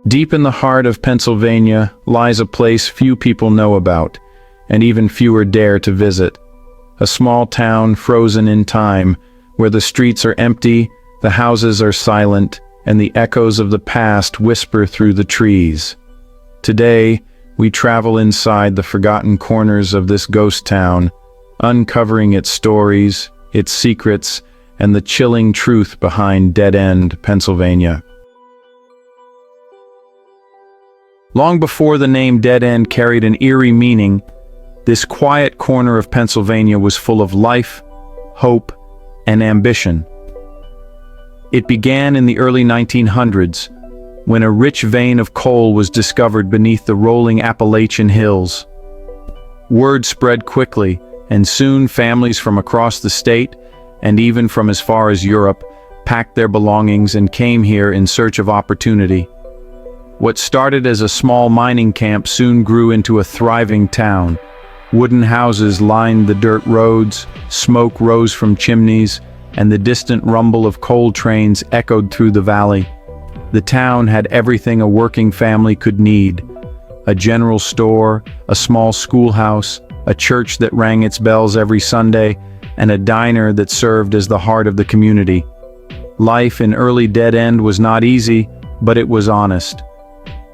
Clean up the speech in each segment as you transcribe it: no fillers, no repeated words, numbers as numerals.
Deep in the heart of Pennsylvania lies a place few people know about, and even fewer dare to visit. A small town frozen in time, where the streets are empty, the houses are silent, and the echoes of the past whisper through the trees. Today, we travel inside the forgotten corners of this ghost town, uncovering its stories, its secrets, and the chilling truth behind Dead End, Pennsylvania. Long before the name Dead End carried an eerie meaning, this quiet corner of Pennsylvania was full of life, hope, and ambition. It began in the early 1900s, when a rich vein of coal was discovered beneath the rolling Appalachian hills. Word spread quickly, and soon families from across the state, and even from as far as Europe, packed their belongings and came here in search of opportunity. What started as a small mining camp soon grew into a thriving town. Wooden houses lined the dirt roads, smoke rose from chimneys, and the distant rumble of coal trains echoed through the valley. The town had everything a working family could need: a general store, a small schoolhouse, a church that rang its bells every Sunday, and a diner that served as the heart of the community. Life in early Dead End was not easy, but it was honest.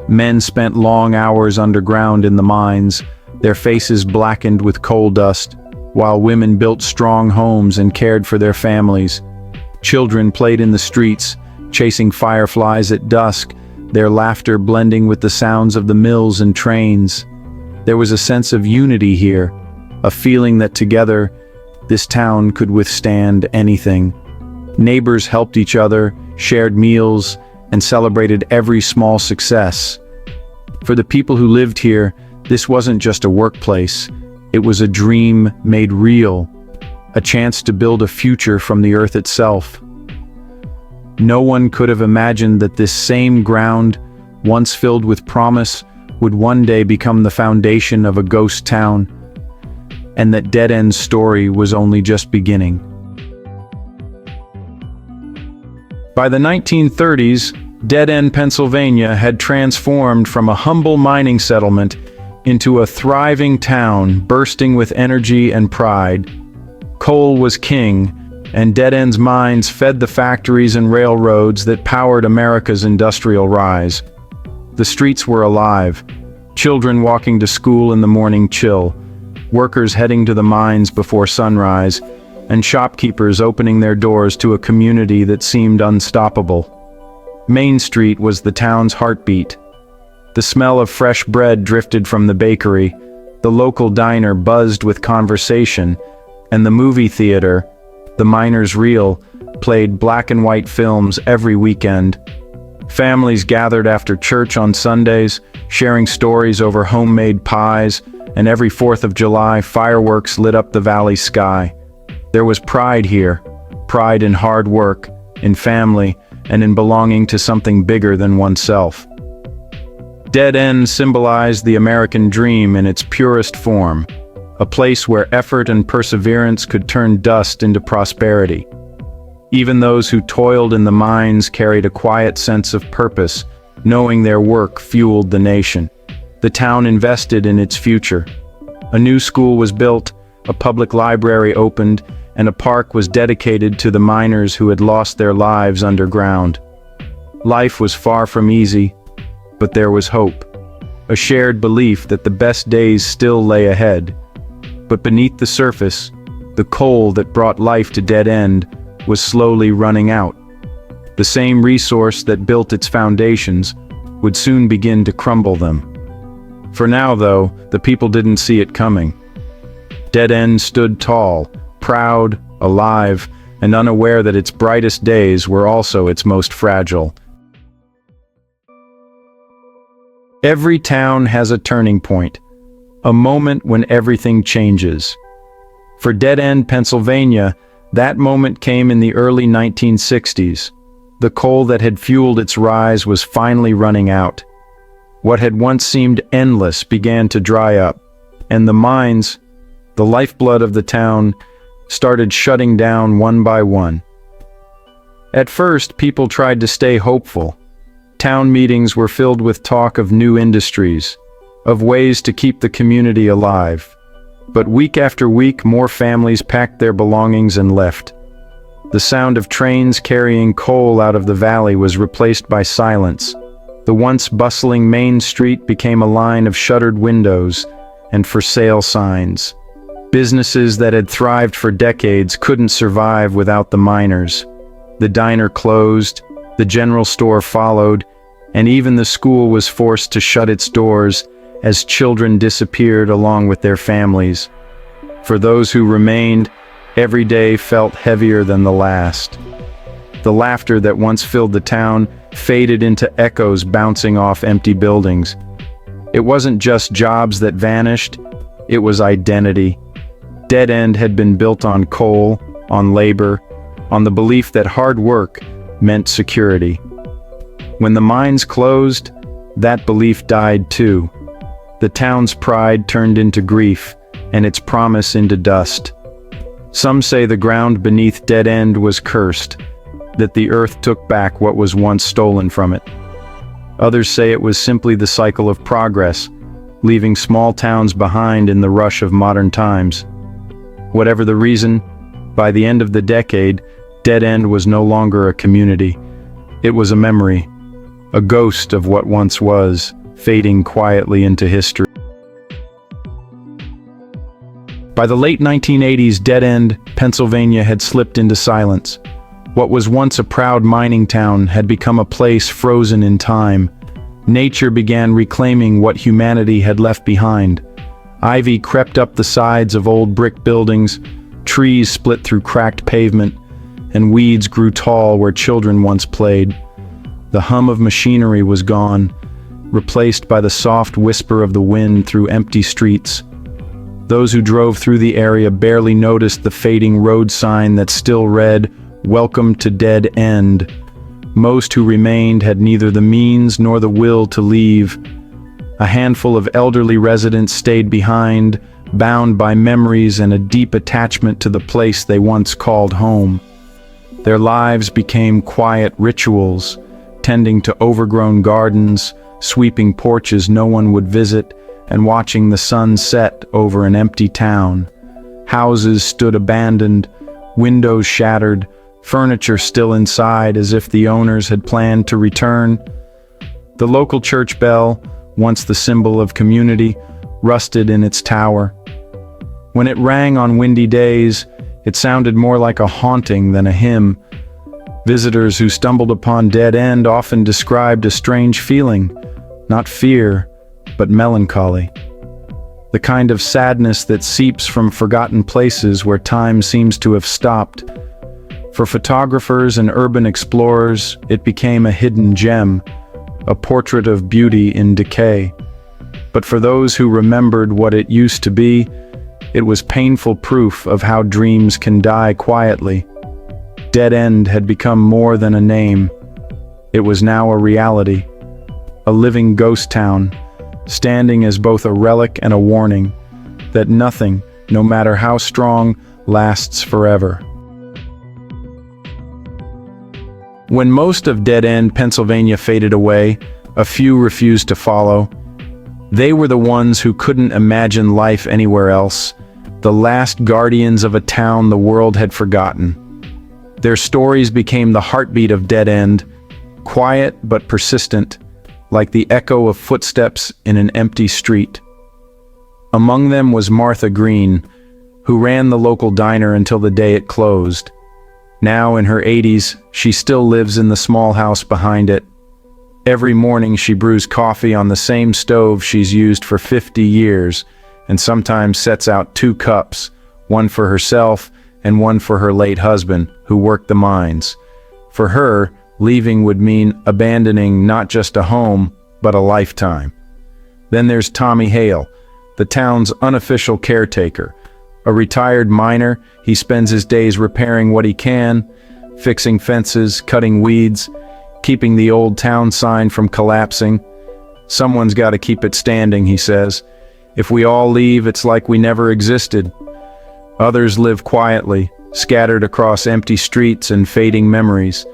Men spent long hours underground in the mines, their faces blackened with coal dust, while women built strong homes and cared for their families. Children played in the streets, chasing fireflies at dusk, their laughter blending with the sounds of the mills and trains. There was a sense of unity here, a feeling that together, this town could withstand anything. Neighbors helped each other, shared meals, and celebrated every small success. For the people who lived here, this wasn't just a workplace. It was a dream made real, a chance to build a future from the earth itself. No one could have imagined that this same ground, once filled with promise, would one day become the foundation of a ghost town, and that Dead End's story was only just beginning. By the 1930s, Dead End, Pennsylvania had transformed from a humble mining settlement into a thriving town bursting with energy and pride. Coal was king, and Dead End's mines fed the factories and railroads that powered America's industrial rise. The streets were alive, children walking to school in the morning chill, workers heading to the mines before sunrise, and shopkeepers opening their doors to a community that seemed unstoppable. Main Street was the town's heartbeat. The smell of fresh bread drifted from the bakery, the local diner buzzed with conversation, and the movie theater, the Miner's Reel, played black and white films every weekend. Families gathered after church on Sundays, sharing stories over homemade pies, and every 4th of July, fireworks lit up the valley sky. There was pride here, pride in hard work, in family, and in belonging to something bigger than oneself. Dead End symbolized the American dream in its purest form, a place where effort and perseverance could turn dust into prosperity. Even those who toiled in the mines carried a quiet sense of purpose, knowing their work fueled the nation. The town invested in its future. A new school was built, a public library opened, and a park was dedicated to the miners who had lost their lives underground. Life was far from easy, but there was hope, a shared belief that the best days still lay ahead. But beneath the surface, the coal that brought life to Dead End was slowly running out. The same resource that built its foundations would soon begin to crumble them. For now, though, the people didn't see it coming. Dead End stood tall, proud, alive, and unaware that its brightest days were also its most fragile. Every town has a turning point, a moment when everything changes. For Dead End, Pennsylvania, that moment came in the early 1960s. The coal that had fueled its rise was finally running out. What had once seemed endless began to dry up, and the mines, the lifeblood of the town, started shutting down one by one. At first, people tried to stay hopeful. Town meetings were filled with talk of new industries, of ways to keep the community alive. But week after week, more families packed their belongings and left. The sound of trains carrying coal out of the valley was replaced by silence. The once bustling main street became a line of shuttered windows and for sale signs. Businesses that had thrived for decades couldn't survive without the miners. The diner closed, the general store followed, and even the school was forced to shut its doors as children disappeared along with their families. For those who remained, every day felt heavier than the last. The laughter that once filled the town faded into echoes bouncing off empty buildings. It wasn't just jobs that vanished, it was identity. Dead End had been built on coal, on labor, on the belief that hard work meant security. When the mines closed, that belief died too. The town's pride turned into grief, and its promise into dust. Some say the ground beneath Dead End was cursed, that the earth took back what was once stolen from it. Others say it was simply the cycle of progress, leaving small towns behind in the rush of modern times. Whatever the reason, by the end of the decade, Dead End was no longer a community. It was a memory, a ghost of what once was, fading quietly into history. By the late 1980s, Dead End, Pennsylvania had slipped into silence. What was once a proud mining town had become a place frozen in time. Nature began reclaiming what humanity had left behind. Ivy crept up the sides of old brick buildings, trees split through cracked pavement, and weeds grew tall where children once played. The hum of machinery was gone, replaced by the soft whisper of the wind through empty streets. Those who drove through the area barely noticed the fading road sign that still read, "Welcome to Dead End." Most who remained had neither the means nor the will to leave. A handful of elderly residents stayed behind, bound by memories and a deep attachment to the place they once called home. Their lives became quiet rituals, tending to overgrown gardens, sweeping porches no one would visit, and watching the sun set over an empty town. Houses stood abandoned, windows shattered, furniture still inside as if the owners had planned to return. The local church bell, once the symbol of community, rusted in its tower. When it rang on windy days, it sounded more like a haunting than a hymn. Visitors who stumbled upon Dead End often described a strange feeling, not fear, but melancholy. The kind of sadness that seeps from forgotten places where time seems to have stopped. For photographers and urban explorers, it became a hidden gem, a portrait of beauty in decay. But for those who remembered what it used to be, it was painful proof of how dreams can die quietly. Dead End had become more than a name. It was now a reality, a living ghost town, standing as both a relic and a warning that nothing, no matter how strong, lasts forever. When most of Dead End, Pennsylvania faded away, a few refused to follow. They were the ones who couldn't imagine life anywhere else, the last guardians of a town the world had forgotten. Their stories became the heartbeat of Dead End, quiet but persistent, like the echo of footsteps in an empty street. Among them was Martha Green, who ran the local diner until the day it closed. Now in her 80s, she still lives in the small house behind it. Every morning she brews coffee on the same stove she's used for 50 years, and sometimes sets out 2 cups, one for herself and one for her late husband, who worked the mines. For her, leaving would mean abandoning not just a home, but a lifetime. Then there's Tommy Hale, the town's unofficial caretaker. A retired miner, he spends his days repairing what he can, fixing fences, cutting weeds, keeping the old town sign from collapsing. Someone's got to keep it standing, he says. If we all leave, it's like we never existed. Others live quietly, scattered across empty streets and fading memories.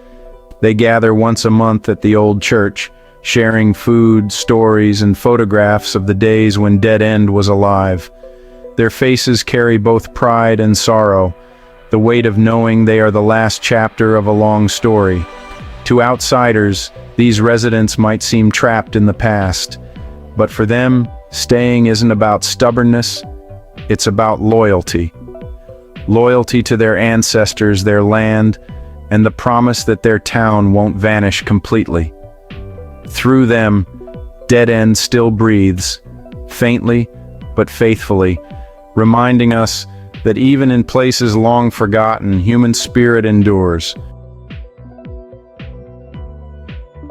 They gather once a month at the old church, sharing food, stories, and photographs of the days when Dead End was alive. Their faces carry both pride and sorrow, the weight of knowing they are the last chapter of a long story. To outsiders, these residents might seem trapped in the past, but for them, staying isn't about stubbornness, it's about loyalty. Loyalty to their ancestors, their land, and the promise that their town won't vanish completely. Through them, Dead End still breathes, faintly but faithfully, reminding us that even in places long forgotten, human spirit endures.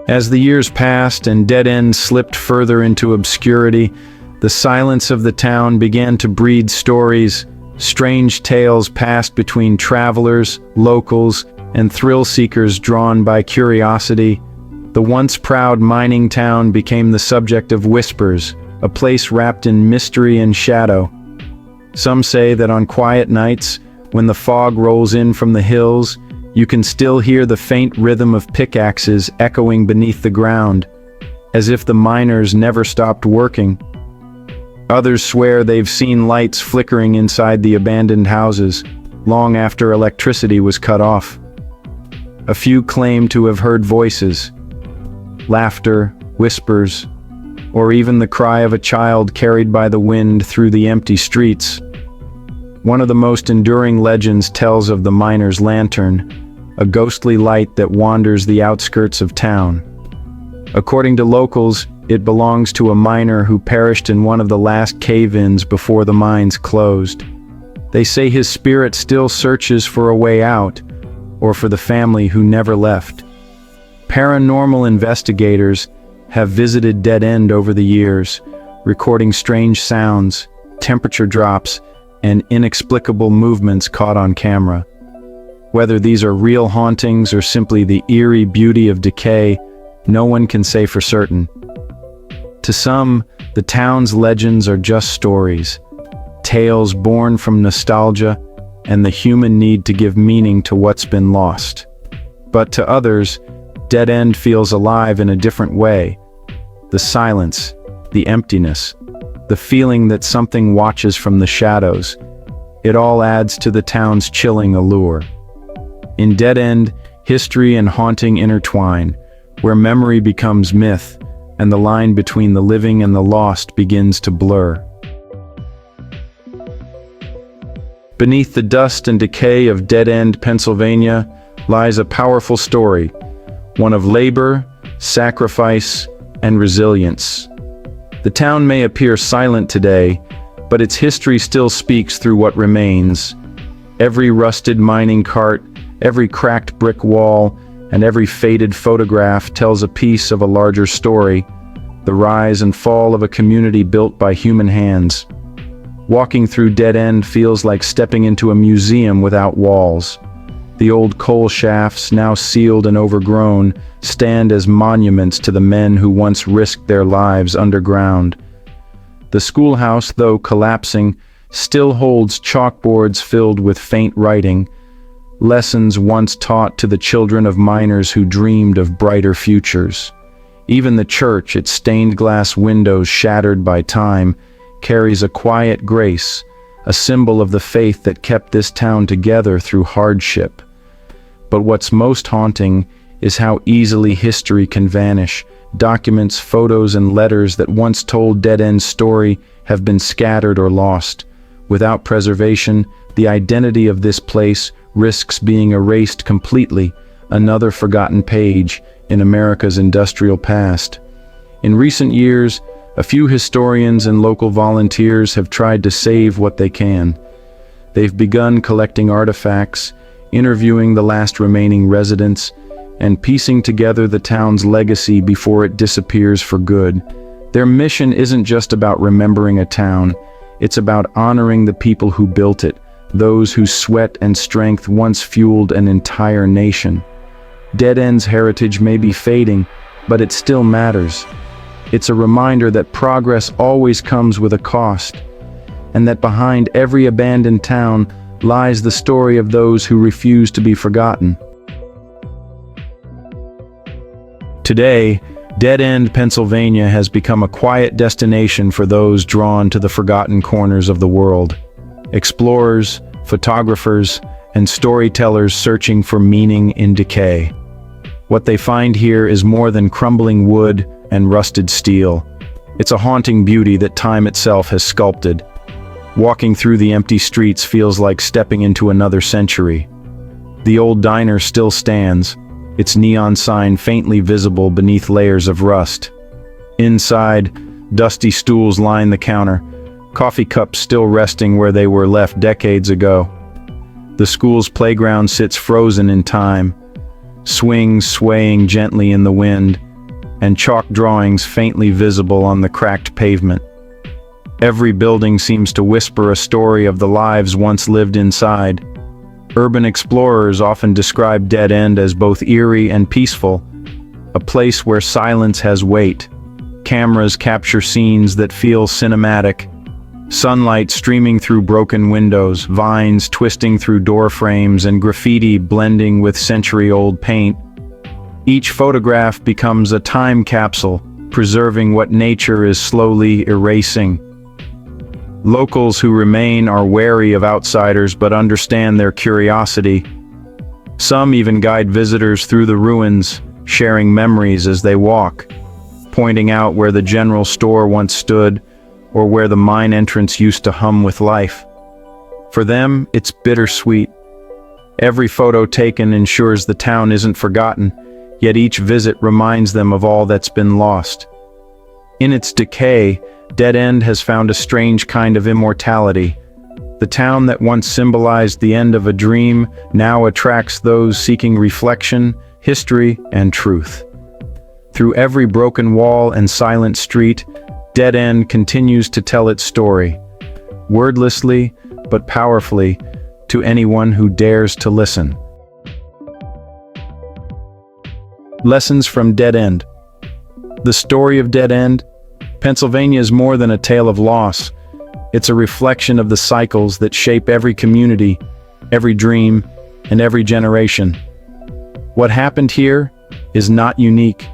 As the years passed and Dead End slipped further into obscurity, the silence of the town began to breed stories. Strange tales passed between travelers, locals, and thrill-seekers drawn by curiosity. The once proud mining town became the subject of whispers, a place wrapped in mystery and shadow. Some say that on quiet nights, when the fog rolls in from the hills, you can still hear the faint rhythm of pickaxes echoing beneath the ground, as if the miners never stopped working. Others swear they've seen lights flickering inside the abandoned houses, long after electricity was cut off. A few claim to have heard voices, laughter, whispers, or even the cry of a child carried by the wind through the empty streets. One of the most enduring legends tells of the miner's lantern, a ghostly light that wanders the outskirts of town. According to locals, it belongs to a miner who perished in one of the last cave-ins before the mines closed. They say his spirit still searches for a way out, or for the family who never left. Paranormal investigators have visited Dead End over the years, recording strange sounds, temperature drops, and inexplicable movements caught on camera. Whether these are real hauntings or simply the eerie beauty of decay, no one can say for certain. To some, the town's legends are just stories, tales born from nostalgia and the human need to give meaning to what's been lost. But to others, Dead End feels alive in a different way. The silence, the emptiness, the feeling that something watches from the shadows, it all adds to the town's chilling allure. In Dead End, history and haunting intertwine, where memory becomes myth, and the line between the living and the lost begins to blur. Beneath the dust and decay of Dead End, Pennsylvania, lies a powerful story, one of labor, sacrifice, and resilience. The town may appear silent today, but its history still speaks through what remains. Every rusted mining cart, every cracked brick wall, and every faded photograph tells a piece of a larger story, the rise and fall of a community built by human hands. Walking through Dead End feels like stepping into a museum without walls. The old coal shafts, now sealed and overgrown, stand as monuments to the men who once risked their lives underground. The schoolhouse, though collapsing, still holds chalkboards filled with faint writing, lessons once taught to the children of miners who dreamed of brighter futures. Even the church, its stained glass windows shattered by time, carries a quiet grace, a symbol of the faith that kept this town together through hardship. But what's most haunting is how easily history can vanish. Documents, photos, and letters that once told Dead End's story have been scattered or lost. Without preservation, the identity of this place risks being erased completely, another forgotten page in America's industrial past. In recent years, a few historians and local volunteers have tried to save what they can. They've begun collecting artifacts, interviewing the last remaining residents, and piecing together the town's legacy before it disappears for good. Their mission isn't just about remembering a town, it's about honoring the people who built it, those whose sweat and strength once fueled an entire nation. Dead End's heritage may be fading, but it still matters. It's a reminder that progress always comes with a cost, and that behind every abandoned town lies the story of those who refuse to be forgotten. Today, Dead End, Pennsylvania has become a quiet destination for those drawn to the forgotten corners of the world. Explorers, photographers, and storytellers searching for meaning in decay. What they find here is more than crumbling wood and rusted steel. It's a haunting beauty that time itself has sculpted. Walking through the empty streets feels like stepping into another century. The old diner still stands, its neon sign faintly visible beneath layers of rust. Inside, dusty stools line the counter, coffee cups still resting where they were left decades ago. The school's playground sits frozen in time, swings swaying gently in the wind, and chalk drawings faintly visible on the cracked pavement. Every building seems to whisper a story of the lives once lived inside. Urban explorers often describe Dead End as both eerie and peaceful, a place where silence has weight. Cameras capture scenes that feel cinematic. Sunlight streaming through broken windows, vines twisting through door frames, and graffiti blending with century-old paint. Each photograph becomes a time capsule, preserving what nature is slowly erasing. Locals who remain are wary of outsiders but understand their curiosity. Some even guide visitors through the ruins, sharing memories as they walk, pointing out where the general store once stood or where the mine entrance used to hum with life. For them, it's bittersweet. Every photo taken ensures the town isn't forgotten, yet each visit reminds them of all that's been lost. In its decay, Dead End has found a strange kind of immortality. The town that once symbolized the end of a dream now attracts those seeking reflection, history, and truth. Through every broken wall and silent street, Dead End continues to tell its story, wordlessly but powerfully, to anyone who dares to listen. Lessons from Dead End. The story of Dead End. Pennsylvania is more than a tale of loss. It's a reflection of the cycles that shape every community, every dream, and every generation. What happened here is not unique.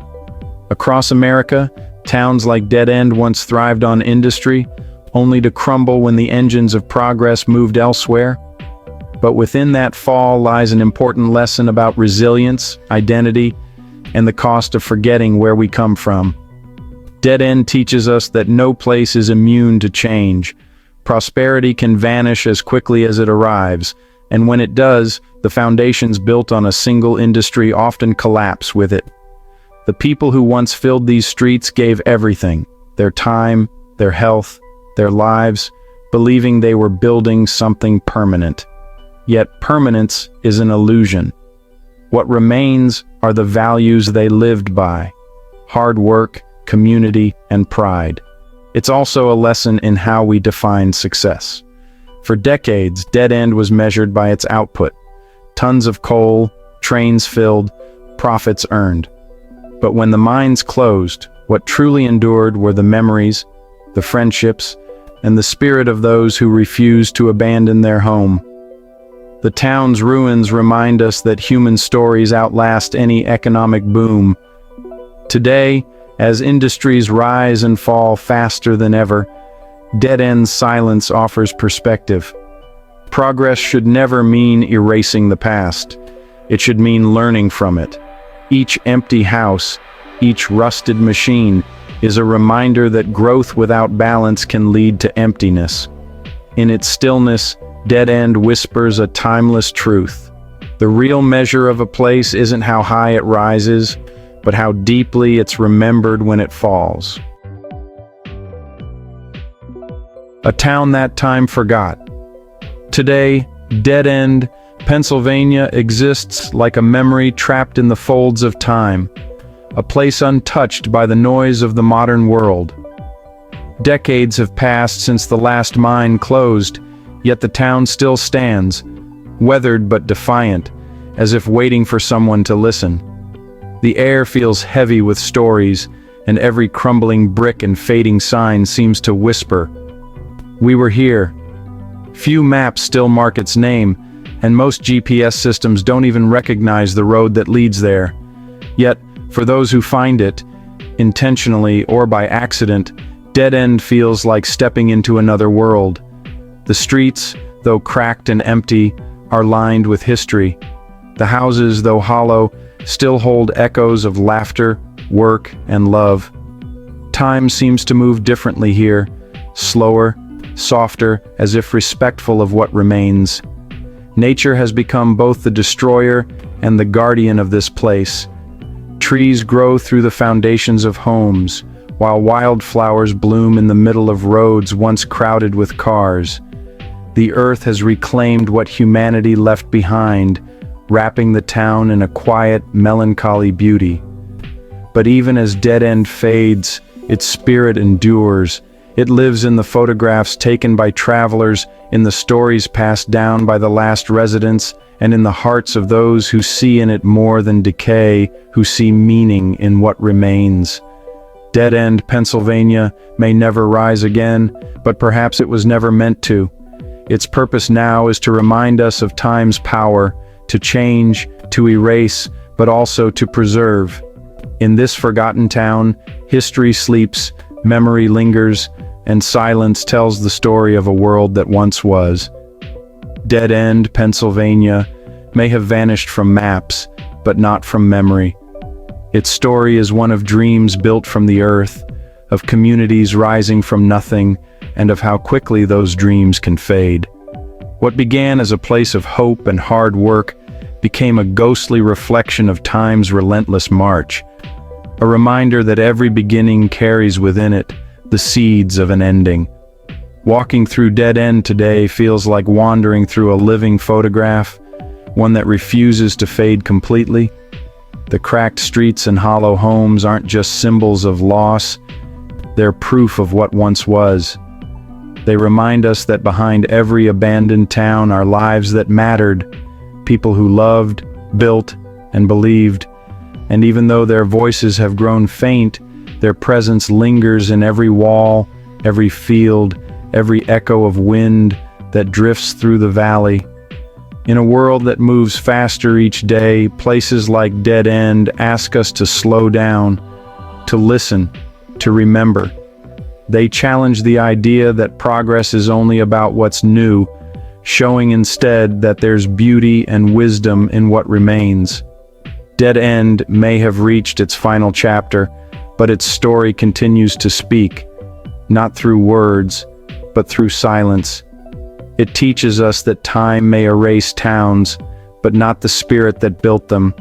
Across America, towns like Dead End once thrived on industry, only to crumble when the engines of progress moved elsewhere. But within that fall lies an important lesson about resilience, identity, and the cost of forgetting where we come from. Dead End teaches us that no place is immune to change. Prosperity can vanish as quickly as it arrives, and when it does, the foundations built on a single industry often collapse with it. The people who once filled these streets gave everything, their time, their health, their lives, believing they were building something permanent. Yet permanence is an illusion. What remains are the values they lived by: hard work, community, and pride. It's also a lesson in how we define success. For decades, Dead End was measured by its output: tons of coal, trains filled, profits earned. But when the mines closed, what truly endured were the memories, the friendships, and the spirit of those who refused to abandon their home. The town's ruins remind us that human stories outlast any economic boom. Today, as industries rise and fall faster than ever, Dead End's silence offers perspective. Progress should never mean erasing the past. It should mean learning from it. Each empty house, each rusted machine, is a reminder that growth without balance can lead to emptiness. In its stillness, Dead End whispers a timeless truth. The real measure of a place isn't how high it rises, but how deeply it's remembered when it falls. A town that time forgot. Today, Dead End, Pennsylvania exists like a memory trapped in the folds of time, a place untouched by the noise of the modern world. Decades have passed since the last mine closed, yet the town still stands, weathered but defiant, as if waiting for someone to listen. The air feels heavy with stories, and every crumbling brick and fading sign seems to whisper, "We were here." Few maps still mark its name, and most GPS systems don't even recognize the road that leads there. Yet, For those who find it, intentionally or by accident, Dead End feels like stepping into another world. The streets, though cracked and empty, are lined with history. The houses, though hollow, still hold echoes of laughter, work, and love. Time seems to move differently here, slower, softer, as if respectful of what remains. Nature has become both the destroyer and the guardian of this place. Trees grow through the foundations of homes, while wildflowers bloom in the middle of roads once crowded with cars. The earth has reclaimed what humanity left behind, wrapping the town in a quiet, melancholy beauty. But even as Dead End fades, its spirit endures. It lives in the photographs taken by travelers, in the stories passed down by the last residents, and in the hearts of those who see in it more than decay, who see meaning in what remains. Dead End, Pennsylvania may never rise again, but perhaps it was never meant to. Its purpose now is to remind us of time's power, to change, to erase, but also to preserve. In this forgotten town, history sleeps, memory lingers, and silence tells the story of a world that once was. Dead End, Pennsylvania may have vanished from maps, but not from memory. Its story is one of dreams built from the earth, of communities rising from nothing, and of how quickly those dreams can fade. What began as a place of hope and hard work became a ghostly reflection of time's relentless march, a reminder that every beginning carries within it the seeds of an ending. Walking through Dead End today feels like wandering through a living photograph, one that refuses to fade completely. The cracked streets and hollow homes aren't just symbols of loss, they're proof of what once was. They remind us that behind every abandoned town are lives that mattered, people who loved, built, and believed. And even though their voices have grown faint, their presence lingers in every wall, every field, every echo of wind that drifts through the valley. In a world that moves faster each day, places like Dead End ask us to slow down, to listen, to remember. They challenge the idea that progress is only about what's new, showing instead that there's beauty and wisdom in what remains. Dead End may have reached its final chapter, but its story continues to speak, not through words, but through silence. It teaches us that time may erase towns, but not the spirit that built them.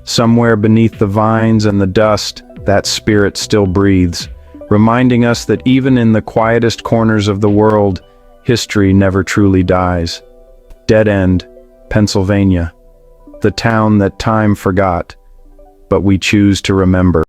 Somewhere beneath the vines and the dust, that spirit still breathes, reminding us that even in the quietest corners of the world, history never truly dies. Dead End, Pennsylvania, the town that time forgot, but we choose to remember.